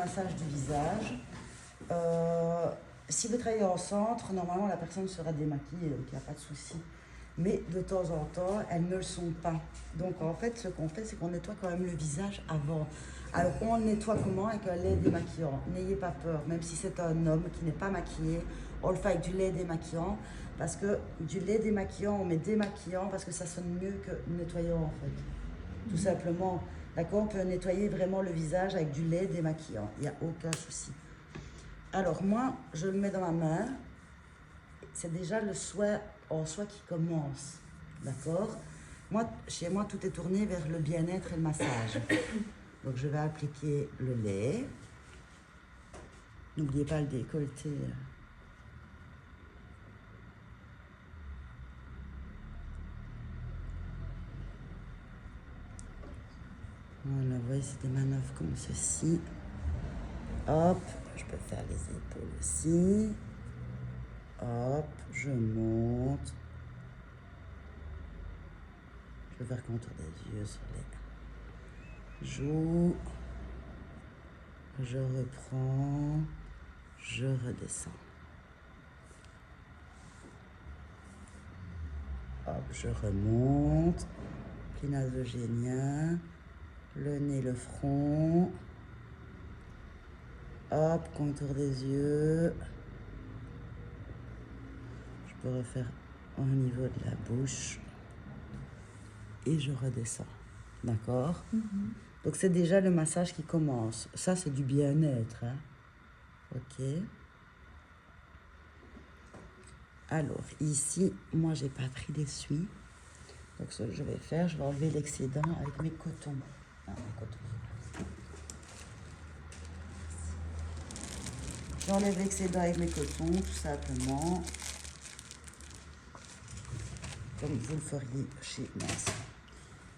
Massage du visage. Si vous travaillez en centre, normalement la personne sera démaquillée, donc il n'y a pas de souci. Mais de temps en temps, elles ne le sont pas. Donc en fait, ce qu'on fait, c'est qu'on nettoie quand même le visage avant. Alors on le nettoie comment? Avec un lait démaquillant. N'ayez pas peur, même si c'est un homme qui n'est pas maquillé, on le fait avec du lait démaquillant. Parce que du lait démaquillant, on met démaquillant parce que ça sonne mieux que nettoyant en fait. Tout simplement. D'accord, on peut nettoyer vraiment le visage avec du lait démaquillant, il n'y a aucun souci. Alors moi, je le mets dans ma main, c'est déjà le soin en soi qui commence, d'accord? Moi, chez moi, tout est tourné vers le bien-être et le massage. Donc je vais appliquer le lait. N'oubliez pas le décolleté. Voilà, vous voyez, c'est des manœuvres comme ceci. Hop, je peux faire les épaules aussi. Hop, je monte. Je vais faire contour des yeux sur les joues. Je reprends. Je redescends. Hop, je remonte. Pli nasogénien. Le nez, le front. Hop, contour des yeux. Je peux refaire au niveau de la bouche. Et je redescends. D'accord? Donc c'est déjà le massage qui commence. Ça, c'est du bien-être. Hein? Ok. Alors, ici, moi, j'ai pas pris d'essuie. Donc, ce que je vais faire, je vais enlever l'excédent avec mes cotons. Ah, mes cotons. J'enlève l'excédent avec mes cotons, tout simplement. Comme vous le feriez chez moi.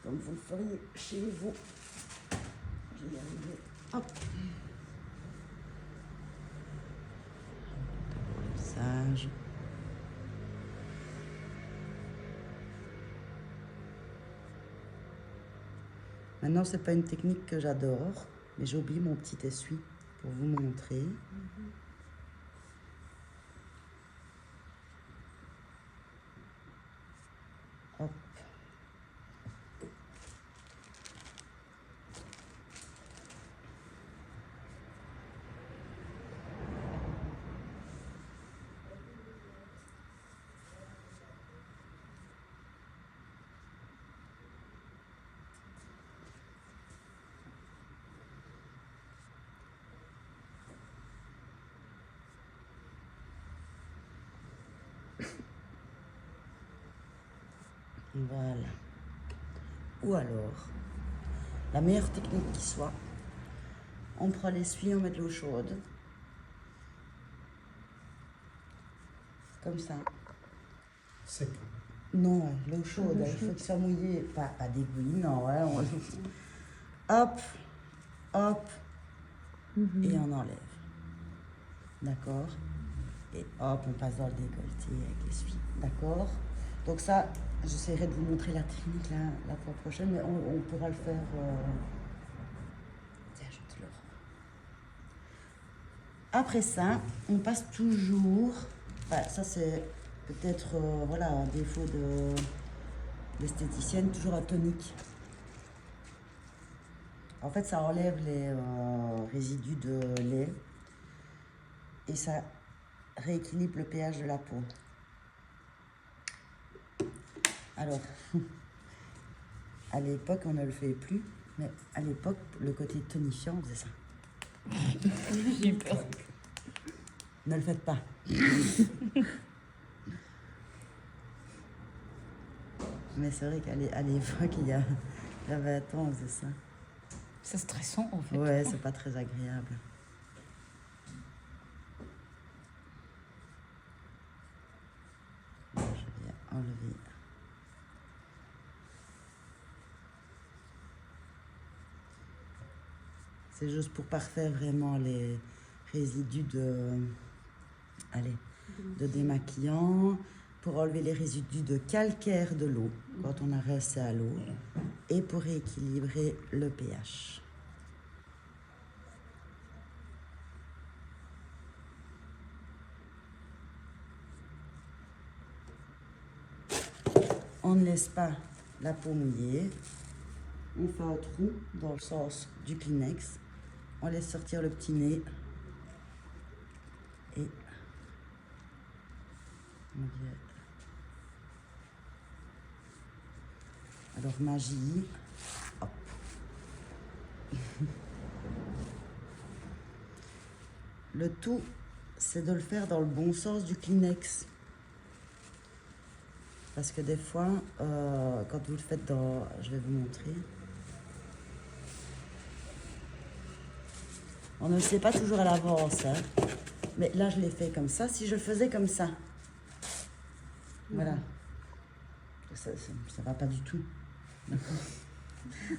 Comme vous le feriez chez vous. Je vais y arriver. Hop. Le visage. Maintenant, c'est pas une technique que j'adore, mais j'ai oublié mon petit essuie pour vous montrer. Hop. Voilà. Ou alors, la meilleure technique qui soit, on prend l'essuie, on met de l'eau chaude. Comme ça. Sec. Non, l'eau chaude, il faut que ça mouillé, pas débouillant, hein, hop, hop, et on enlève. D'accord? Et hop, on passe dans le décolleté avec l'essuie. D'accord? Donc ça, j'essaierai de vous montrer la technique la fois prochaine, mais on pourra le faire... Tiens, je te le rends. Après ça, on passe toujours... Enfin, ça c'est peut-être voilà, un défaut d'esthéticienne, toujours un tonique. En fait, ça enlève les résidus de lait et ça rééquilibre le pH de la peau. Alors, à l'époque, on ne le fait plus, mais à l'époque, le côté tonifiant, on faisait ça. J'ai peur. Ne le faites pas. Mais c'est vrai qu'à l'époque, il y a 20 ans, on faisait ça. C'est stressant en fait. Ouais, c'est pas très agréable. Je vais enlever. C'est juste pour parfaire vraiment les résidus de démaquillant, pour enlever les résidus de calcaire de l'eau quand on a rincé à l'eau et pour rééquilibrer le pH. On ne laisse pas la peau mouillée. On fait un trou dans le sens du Kleenex. On laisse sortir le petit nez. Et on vient. Alors magie. Hop. Le tout, c'est de le faire dans le bon sens du Kleenex. Parce que des fois, quand vous le faites dans... Je vais vous montrer. On ne le sait pas toujours à l'avance, hein. Mais là, je l'ai fait comme ça. Si je le faisais comme ça, voilà. Ça va pas du tout. D'accord.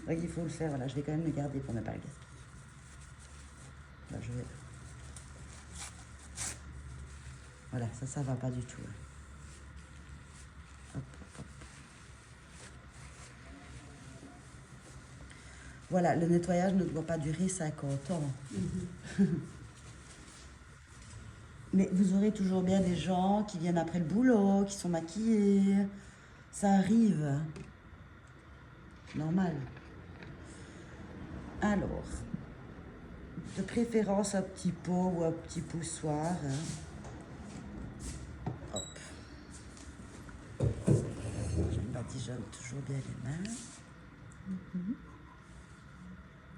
Donc il faut le faire. Voilà, je vais quand même le garder pour ne pas le gaspiller. Là, je vais... Voilà, ça va pas du tout. Hein. Hop, hop, hop. Voilà, le nettoyage ne doit pas durer 50 ans. Mais vous aurez toujours bien des gens qui viennent après le boulot, qui sont maquillés. Ça arrive. Normal. Alors, de préférence un petit pot ou un petit poussoir. Hein. Hop. Je me badigeonne toujours bien les mains.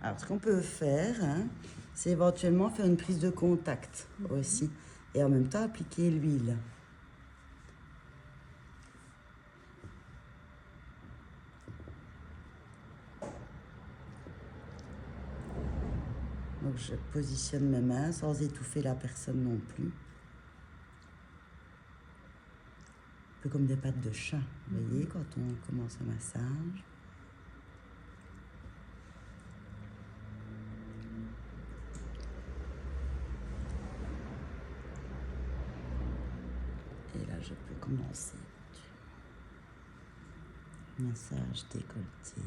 Alors, ce qu'on peut faire, hein, c'est éventuellement faire une prise de contact aussi. Et en même temps, appliquer l'huile. Donc, je positionne mes mains sans étouffer la personne non plus. Un peu comme des pattes de chat, vous voyez, quand on commence un massage. Et là, je peux commencer. Massage décolleté.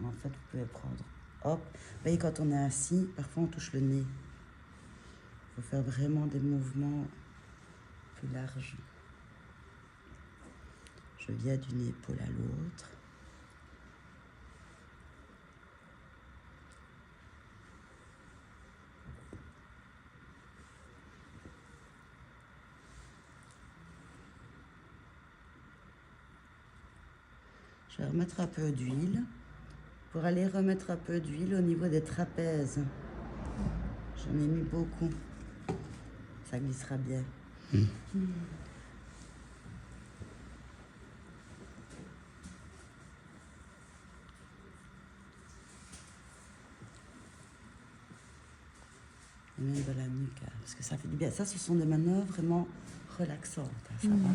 En fait, vous pouvez prendre, hop, vous voyez, quand on est assis, parfois on touche le nez. Il faut faire vraiment des mouvements plus larges. Je viens d'une épaule à l'autre. Je vais remettre un peu d'huile. Pour aller remettre un peu d'huile au niveau des trapèzes. J'en ai mis beaucoup. Ça glissera bien. Et même de la nuque, hein, parce que ça fait du bien. Ça, ce sont des manœuvres vraiment relaxantes. Hein, ça va.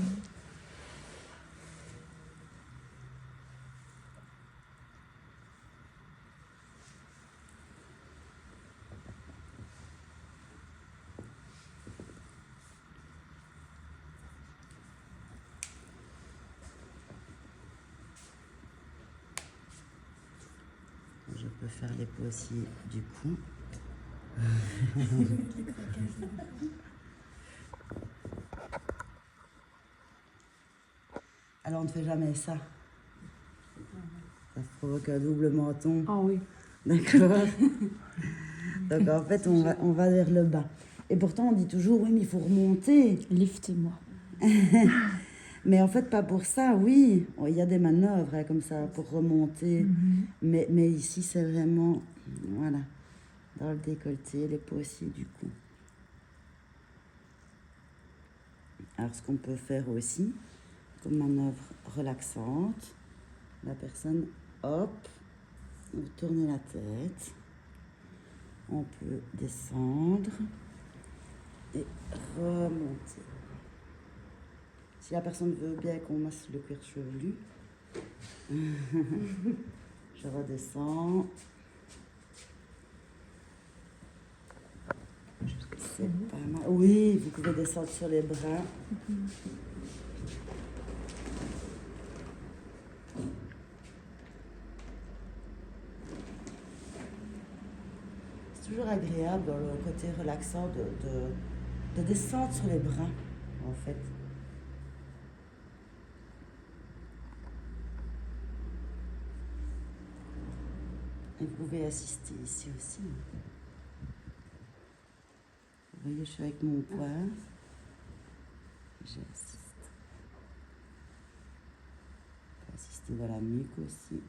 Je peux faire les peaux aussi du cou. Alors on ne fait jamais ça. Ça provoque un double menton. Ah oui. D'accord. Donc en fait on va vers le bas. Et pourtant on dit toujours oui mais il faut remonter. Liftez-moi. Mais en fait pas pour ça, oui. Il y a des manœuvres hein, comme ça pour remonter. Mais ici c'est vraiment, voilà, dans le décolleté, les peaux aussi du cou. Alors ce qu'on peut faire aussi, comme manœuvre relaxante, la personne, hop, vous tournez la tête, on peut descendre et remonter. Si la personne veut bien qu'on masse le cuir chevelu, je redescends. C'est pas mal. Oui, vous pouvez descendre sur les bras. C'est toujours agréable dans le côté relaxant de descendre sur les bras, en fait. Et vous pouvez assister ici aussi. Vous voyez, je suis avec mon poing. J'assiste. On peut assister dans la nuque aussi.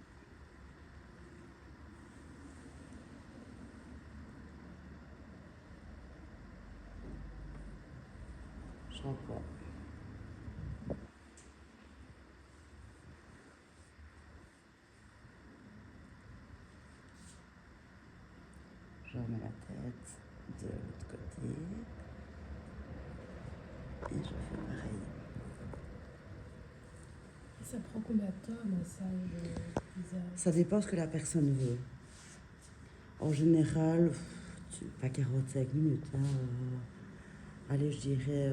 Shampoing. Je remets la tête de l'autre côté. Et je fais pareil. Et ça prend combien de temps un massage visage? Ça dépend ce que la personne veut. En général, pas 45 minutes. Hein. Allez, je dirais...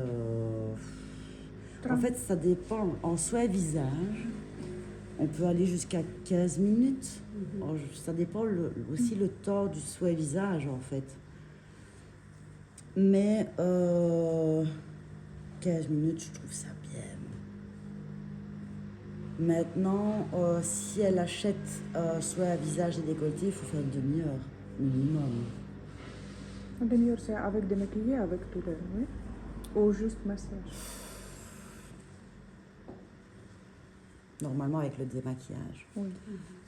En fait, ça dépend. En soin visage, on peut aller jusqu'à 15 minutes. Ça dépend aussi le temps du soin visage, en fait. Mais 15 minutes, je trouve ça bien. Maintenant, si elle achète soin visage et décolleté, il faut faire une demi-heure minimum. Une demi-heure, c'est avec démaquillé, avec tout le... Oui? Ou juste massage? Normalement, avec le démaquillage. Oui.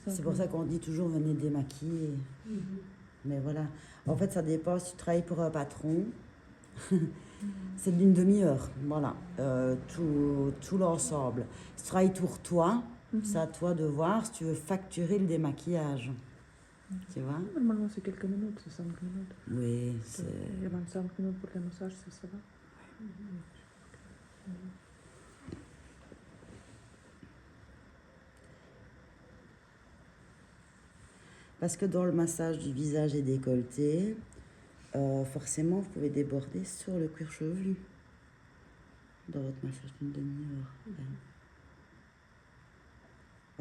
C'est pour ça qu'on dit toujours venez démaquiller. Mais voilà. En fait, ça dépend. Si tu travailles pour un patron, c'est d'une demi-heure. Voilà. Tout l'ensemble. Si tu travailles pour toi, c'est à toi de voir si tu veux facturer le démaquillage. Tu vois? Normalement, c'est quelques minutes, c'est 5 minutes. Oui, c'est... Il y a 25 minutes pour le massage, ça va. Parce que dans le massage du visage et décolleté, forcément, vous pouvez déborder sur le cuir chevelu. Dans votre massage d'une demi-heure. Ouais.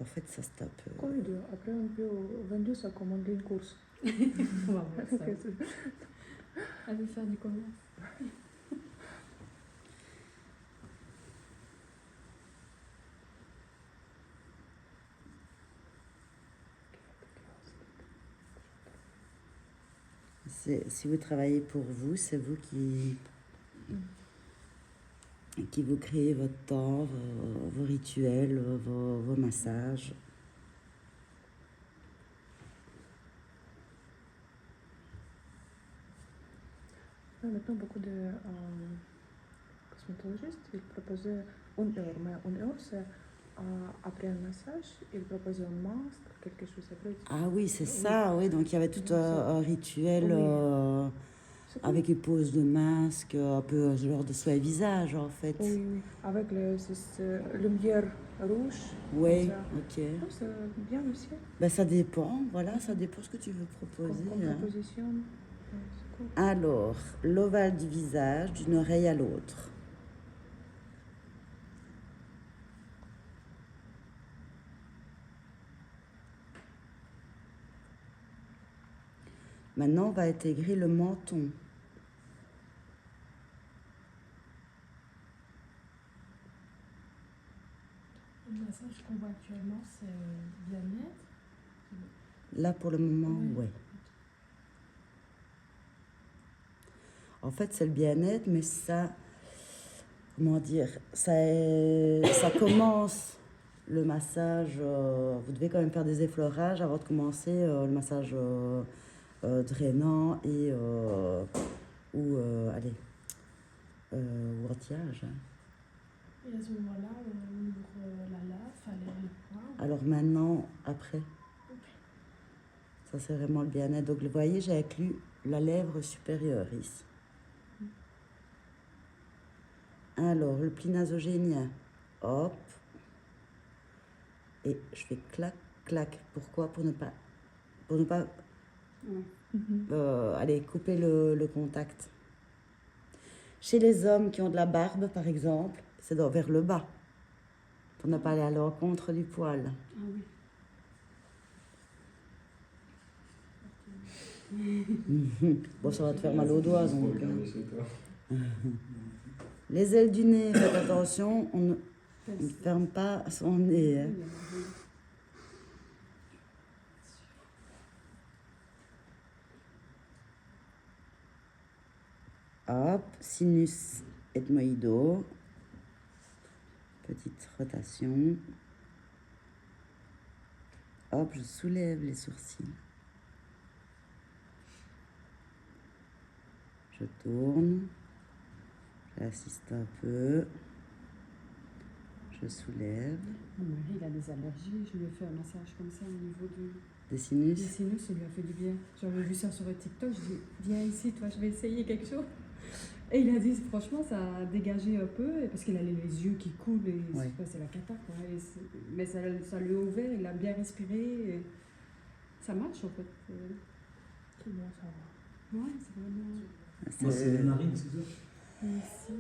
En fait, ça se tape. Oui, après, on peut au 22, ça commande une course. On va voir ça. Elle veut faire du commerce. Si vous travaillez pour vous, c'est vous qui vous créez votre temps, vos rituels, vos massages. Maintenant, beaucoup de cosmétologistes, ils proposaient 1 heure, mais 1 heure, c'est après un massage, ils proposaient un masque, quelque chose après. Ah oui, c'est ça, oui. Donc il y avait tout un rituel avec une pose de masque, un peu ce genre de soin visage en fait. Oui, oui, avec le lumière rouge. Oui, ça. ok. Oh, c'est bien aussi. Ben, ça dépend, voilà, ça dépend ce que tu veux proposer. Comme hein. proposition, c'est cool. Alors, l'ovale du visage, d'une oreille à l'autre. Maintenant, on va intégrer le menton. Le massage qu'on voit actuellement, c'est bien-être. Là, pour le moment, Oui. ouais. En fait, c'est le bien-être, mais ça, comment dire, ça commence le massage. Vous devez quand même faire des effleurages avant de commencer le massage drainant et ou anti-âge. hein. Et à ce moment-là, on ouvre la lave, enfin les points. Alors maintenant, après, ça c'est vraiment le bien-être. Donc vous voyez, j'ai inclus la lèvre supérieure ici. Alors, le pli nasogénien, hop. Et je fais clac, clac. Pourquoi? Pour ne pas allez, couper le contact. Chez les hommes qui ont de la barbe, par exemple, c'est vers le bas. Pour ne pas aller à l'encontre du poil. Bon, ça va te faire mal aux doigts, donc. Les ailes du nez, faites attention, on ne ferme pas son nez. hein. Hop, sinus ethmoïdo. Petite rotation. Hop, je soulève les sourcils. Je tourne. J'assiste un peu. Je soulève. Mon mari, il a des allergies. Je lui ai fait un massage comme ça au niveau Des du sinus. sinus. Ça lui a fait du bien. J'avais vu ça sur TikTok. Je dis, viens ici, toi, je vais essayer quelque chose. Et il a dit, franchement, ça a dégagé un peu. Parce qu'il a les yeux qui coulent. Et Ouais. c'est la cata, quoi. Mais ça lui a ouvert. Il a bien respiré. Et ça marche, en fait. C'est bon, ça va. Ouais, c'est vraiment... Moi, c'est les narines, c'est ça? Ici.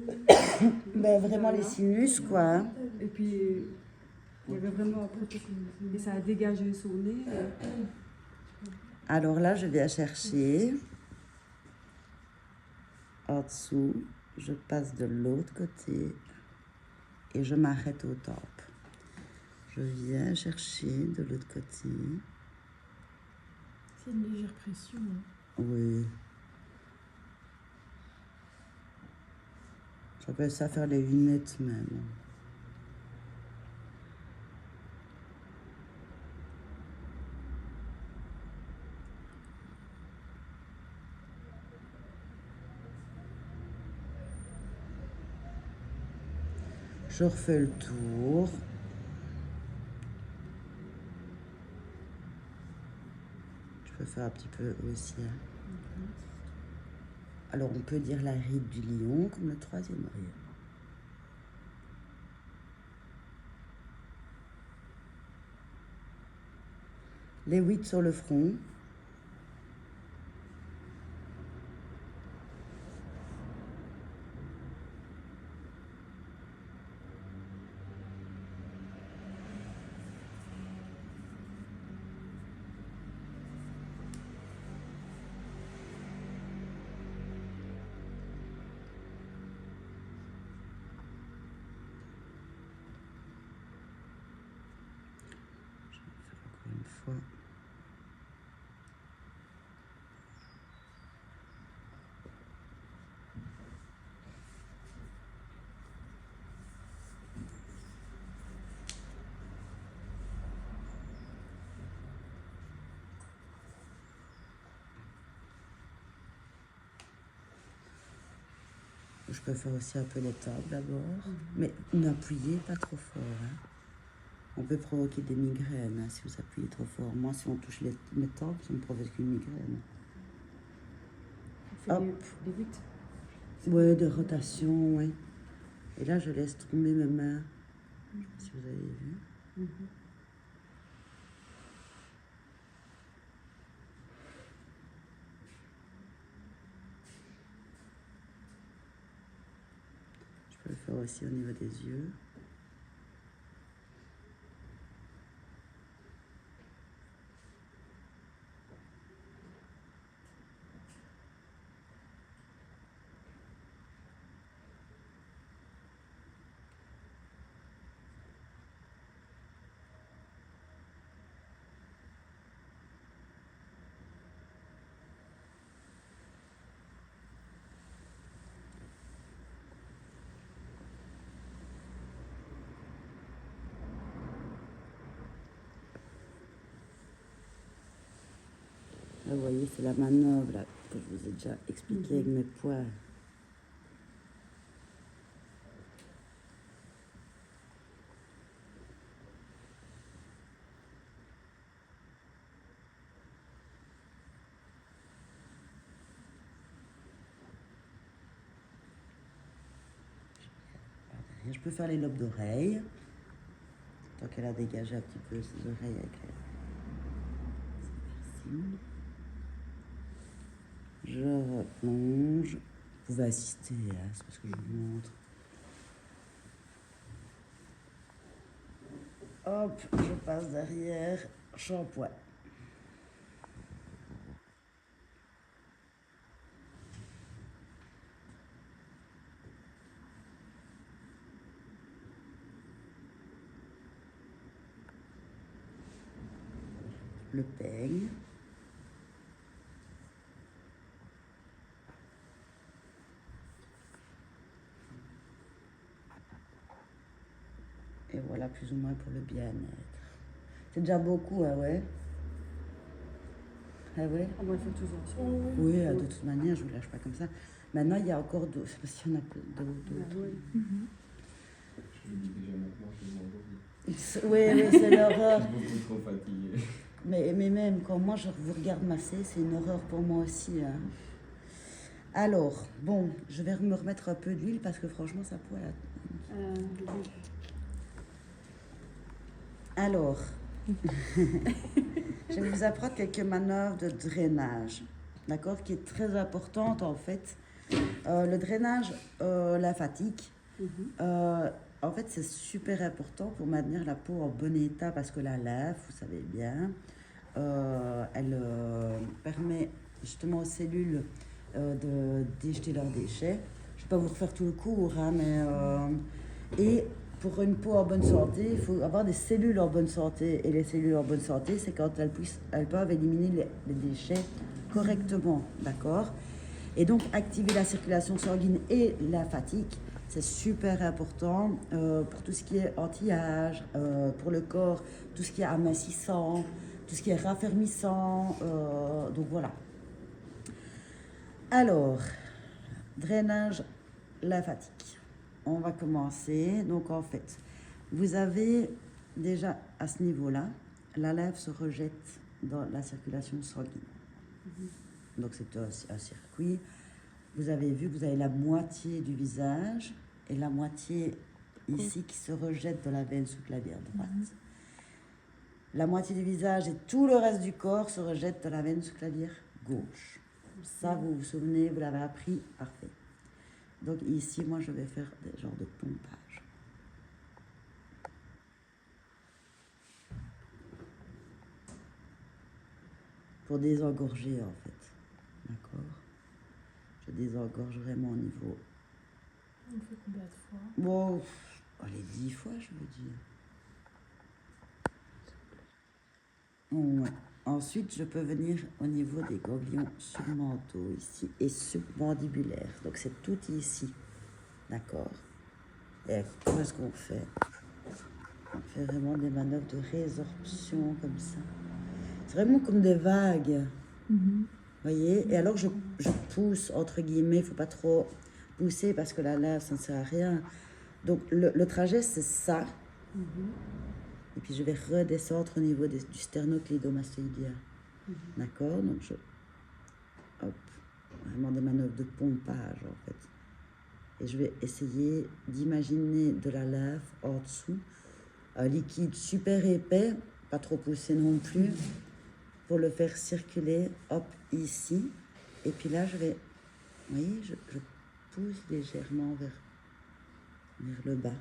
Ben, vraiment Voilà. les sinus, quoi. Hein. Et puis, il y avait vraiment un protocole. Et ça a dégagé son nez. Alors là, je viens chercher. En dessous, je passe de l'autre côté et je m'arrête au top. Je viens chercher de l'autre côté. C'est une légère pression. Hein. Oui. J'appelle ça faire les lunettes même. Je refais le tour. Je peux faire un petit peu aussi. Hein. Alors on peut dire la ride du lion comme le troisième œil. Les 8 sur le front. Encore une fois. Je peux faire aussi un peu les tempes d'abord, mais n'appuyez pas trop fort. Hein. On peut provoquer des migraines hein, si vous appuyez trop fort. Moi, si on touche mes tempes, ça me provoque une migraine. On fait Hop. les 8. Ouais, de rotation, ouais. Et là, je laisse tomber mes mains. Je sais pas si vous avez vu. Je peux le faire aussi au niveau des yeux. Là, vous voyez, c'est la manœuvre là, que je vous ai déjà expliqué avec mes poids. Je peux faire les lobes d'oreilles. Tant qu'elle a dégagé un petit peu ses oreilles avec les piercings. Je replonge. Vous pouvez assister, hein, c'est parce que je vous montre. Hop, je passe derrière, shampoing. Le peigne. Et voilà, plus ou moins pour le bien-être. C'est déjà beaucoup, ah ouais. Ah ouais. Ah bon, il faut toujours ça. Oui, de toute manière, je ne vous lâche pas comme ça. Maintenant, il y a encore d'autres. C'est parce qu'il y en a d'autres. Ah, oui. Je le dis déjà maintenant, je vais m'endormir. Oui, oui, c'est l'horreur. Je suis beaucoup trop fatigué. Mais même quand moi je vous regarde masser, c'est une horreur pour moi aussi. Hein. Alors, bon, je vais me remettre un peu d'huile parce que franchement, ça poêle. Alors, je vais vous apprendre quelques manœuvres de drainage, d'accord, qui est très importante en fait. Le drainage lymphatique, en fait, c'est super important pour maintenir la peau en bon état parce que la lymphe, vous savez bien, elle permet justement aux cellules de déjeter leurs déchets. Je ne vais pas vous refaire tout le cours, hein, mais et pour une peau en bonne santé, il faut avoir des cellules en bonne santé. Et les cellules en bonne santé, c'est quand elles peuvent éliminer les déchets correctement, d'accord? Et donc, activer la circulation sanguine et lymphatique, c'est super important pour tout ce qui est anti-âge, pour le corps, tout ce qui est amincissant, tout ce qui est raffermissant. Donc, voilà. Alors, drainage lymphatique. On va commencer. Donc, en fait, vous avez déjà à ce niveau-là, la lymphe se rejette dans la circulation sanguine. Donc, c'est un circuit. Vous avez vu que vous avez la moitié du visage et la moitié ici qui se rejette dans la veine sous-clavière droite. La moitié du visage et tout le reste du corps se rejette dans la veine sous-clavière gauche. Ça, vous vous souvenez, vous l'avez appris, parfait. Donc ici, moi, je vais faire des genres de pompage. Pour désengorger, en fait. D'accord? Je désengorge vraiment au niveau... On fait combien de fois? Bon, allez, 10 fois, je veux dire. Ouais. Ensuite, je peux venir au niveau des ganglions submentaux ici et submandibulaires. Donc, c'est tout ici. D'accord? Et comment est-ce qu'on fait? On fait vraiment des manœuvres de résorption comme ça. C'est vraiment comme des vagues. Voyez? Et alors, je pousse, entre guillemets, il ne faut pas trop pousser parce que la lèvre, ça ne sert à rien. Donc, le trajet, c'est ça. Et puis, je vais redescendre au niveau du sternocleidomastoïdien. D'accord? Donc, hop, vraiment des manœuvres de pompage, en fait. Et je vais essayer d'imaginer de la lèvre en dessous, un liquide super épais, pas trop poussé non plus, pour le faire circuler, hop, ici. Et puis là, je vais, vous voyez, je pousse légèrement vers le bas.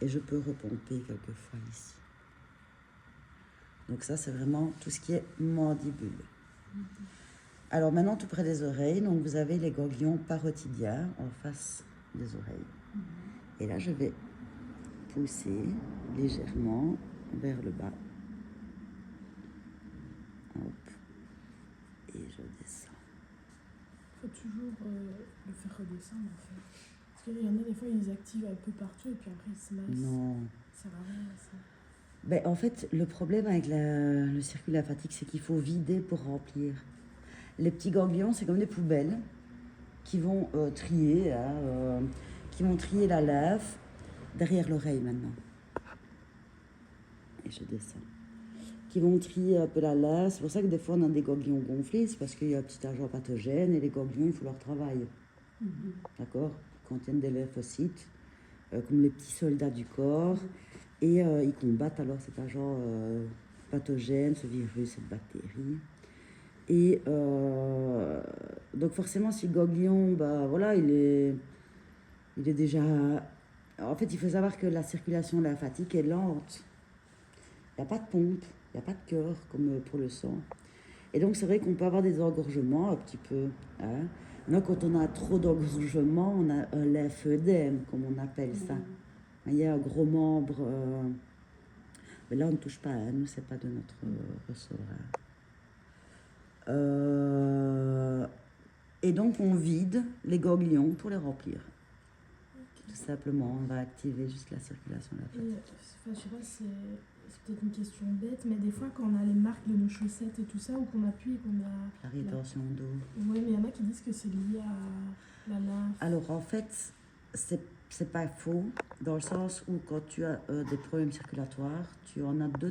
Et je peux repomper quelquefois ici. Donc ça, c'est vraiment tout ce qui est mandibule. Alors maintenant, tout près des oreilles, donc vous avez les ganglions parotidiens en face des oreilles. Et là, je vais pousser légèrement vers le bas. Hop. Et je descends. Il faut toujours le faire redescendre en fait. Parce qu'il y en a des fois, ils activent un peu partout et puis après ils se massent. Non. Ça sert à rien ça. Ben, en fait, le problème avec le circuit lymphatique, c'est qu'il faut vider pour remplir. Les petits ganglions, c'est comme des poubelles qui vont trier, hein, qui vont trier la lymphe derrière l'oreille maintenant. Et je descends. Qui vont trier un peu la lymphe. C'est pour ça que des fois on a des ganglions gonflés, c'est parce qu'il y a un petit agent pathogène et les ganglions, il faut leur travail. D'accord? Ils contiennent des lymphocytes, comme les petits soldats du corps. Et ils combattent alors cet agent pathogène, ce virus, cette bactérie. Et donc forcément, si le ganglion, bah, voilà, il est déjà... En fait, il faut savoir que la circulation lymphatique est lente. Il n'y a pas de pompe, il n'y a pas de cœur comme pour le sang. Et donc, c'est vrai qu'on peut avoir des engorgements un petit peu. Hein. Là, quand on a trop d'engorgement, on a un lymphodème, comme on appelle ça. Il y a un gros membre, mais là on ne touche pas, hein, nous c'est pas de notre ressort. Hein. Et donc on vide les ganglions pour les remplir. Tout simplement, on va activer juste la circulation de la Et, fatigue. enfin, je sais pas, c'est peut-être une question bête, mais des fois, quand on a les marques de nos chaussettes et tout ça, ou qu'on appuie et qu'on a. La rétention d'eau. Ouais, mais il y en a qui disent que c'est lié à la lymphe. Alors en fait, c'est pas faux, dans le sens où quand tu as des problèmes circulatoires, tu en as deux